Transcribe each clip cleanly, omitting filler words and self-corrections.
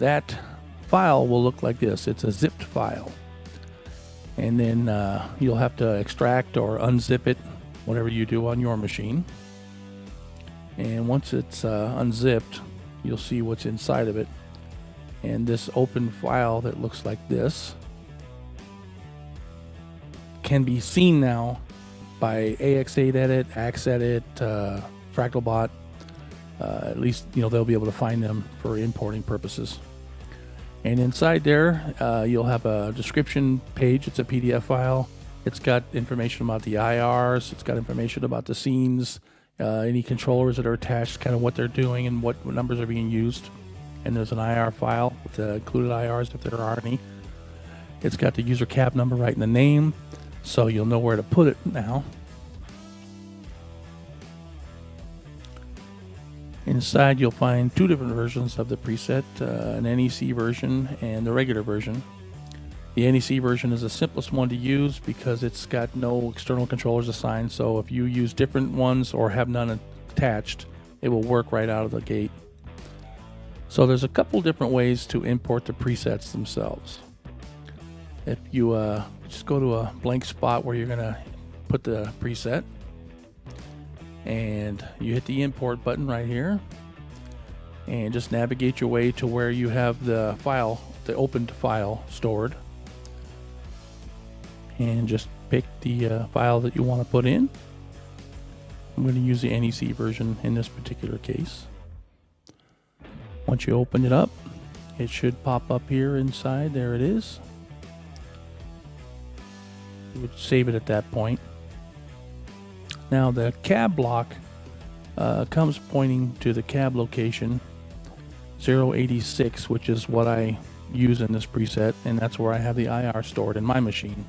that file will look like this. It's a zipped file. And then you'll have to extract or unzip it, whatever you do on your machine. And once it's unzipped, you'll see what's inside of it. And this open file that looks like this can be seen now by AX8 Edit, AxEdit, FractalBot. At least they'll be able to find them for importing purposes. And inside there, you'll have a description page. It's a PDF file. It's got information about the IRs. It's got information about the scenes, any controllers that are attached, kind of what they're doing and what numbers are being used. And there's an IR file with the included IRs if there are any. It's got the user cab number right in the name, so you'll know where to put it now. Inside you'll find two different versions of the preset, an NEC version and the regular version. The NEC version is the simplest one to use because it's got no external controllers assigned, so if you use different ones or have none attached, it will work right out of the gate. So there's a couple different ways to import the presets themselves. If you just go to a blank spot where you're going to put the preset, and you hit the import button right here, and just navigate your way to where you have the file, the opened file stored, and just pick the file that you want to put in. I'm going to use the NEC version in this particular case. Once you open it up, it should pop up here inside. There it is. You would save it at that point. Now the cab block comes pointing to the cab location 086, which is what I use in this preset, and that's where I have the IR stored in my machine.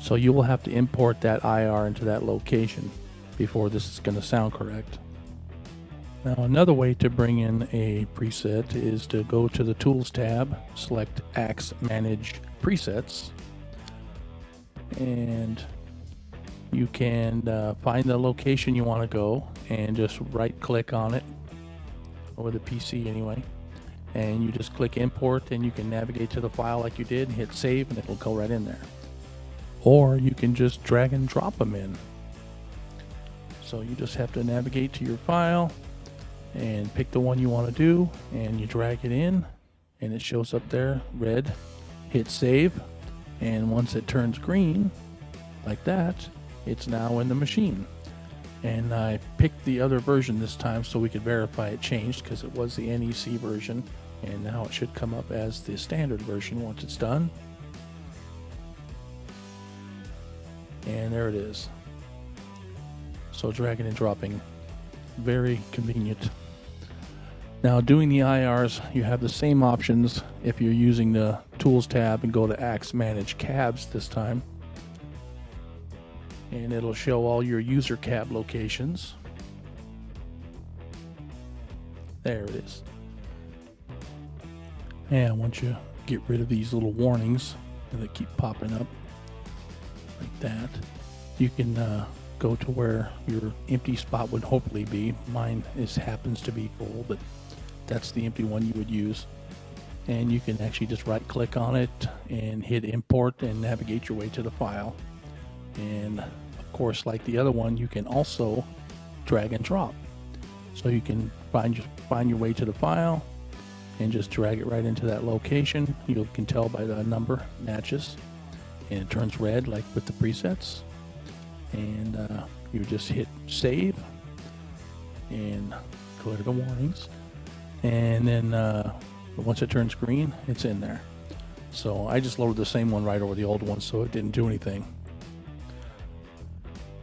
So you will have to import that IR into that location before this is going to sound correct. Now another way to bring in a preset is to go to the Tools tab, select Axe Manage Presets, and you can find the location you want to go and just right click on it, or the PC anyway, and you just click import, and you can navigate to the file like you did and hit save, and it will go right in there. Or you can just drag and drop them in. So you just have to navigate to your file and pick the one you want to do, and you drag it in, and it shows up there red. Hit save, and once it turns green like that, it's now in the machine. And I picked the other version this time so we could verify it changed, because it was the NEC version, and now it should come up as the standard version once it's done. And there it is. So dragging and dropping, very convenient. Now doing the IRs, you have the same options if you're using the Tools tab and go to Axe Manage Cabs this time. And it'll show all your user cab locations. There it is. And once you get rid of these little warnings that keep popping up like that, you can go to where your empty spot would hopefully be. Mine happens to be full, but that's the empty one you would use. And you can actually just right click on it and hit import and navigate your way to the file. And of course, like the other one, you can also drag and drop. So you can find your way to the file and just drag it right into that location. You can tell by the number matches, and it turns red like with the presets. And you just hit save and clear the warnings. And then once it turns green, it's in there. So I just loaded the same one right over the old one, so it didn't do anything.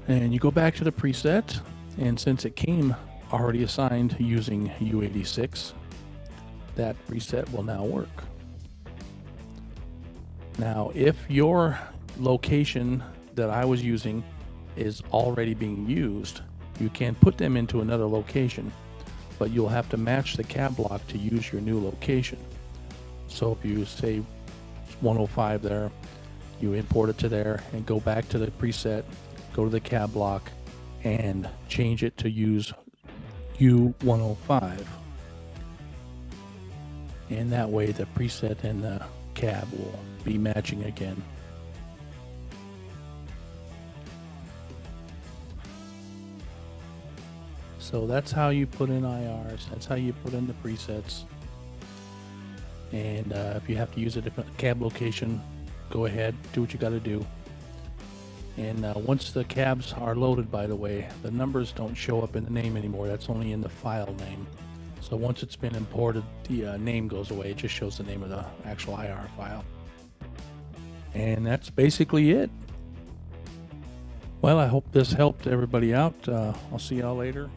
And you go back to the preset, and since it came already assigned using U86, that preset will now work. Now, if your location that I was using is already being used, you can put them into another location, but you'll have to match the cab block to use your new location. So if you say 105 there, you import it to there and go back to the preset, go to the cab block and change it to use U105. and that way the preset and the cab will be matching again. So that's how you put in IRs, that's how you put in the presets. And if you have to use a different cab location, go ahead, do what you got to do. And once the cabs are loaded, by the way, the numbers don't show up in the name anymore. That's only in the file name. So once it's been imported, the name goes away. It just shows the name of the actual IR file. And that's basically it. Well, I hope this helped everybody out. I'll see y'all later.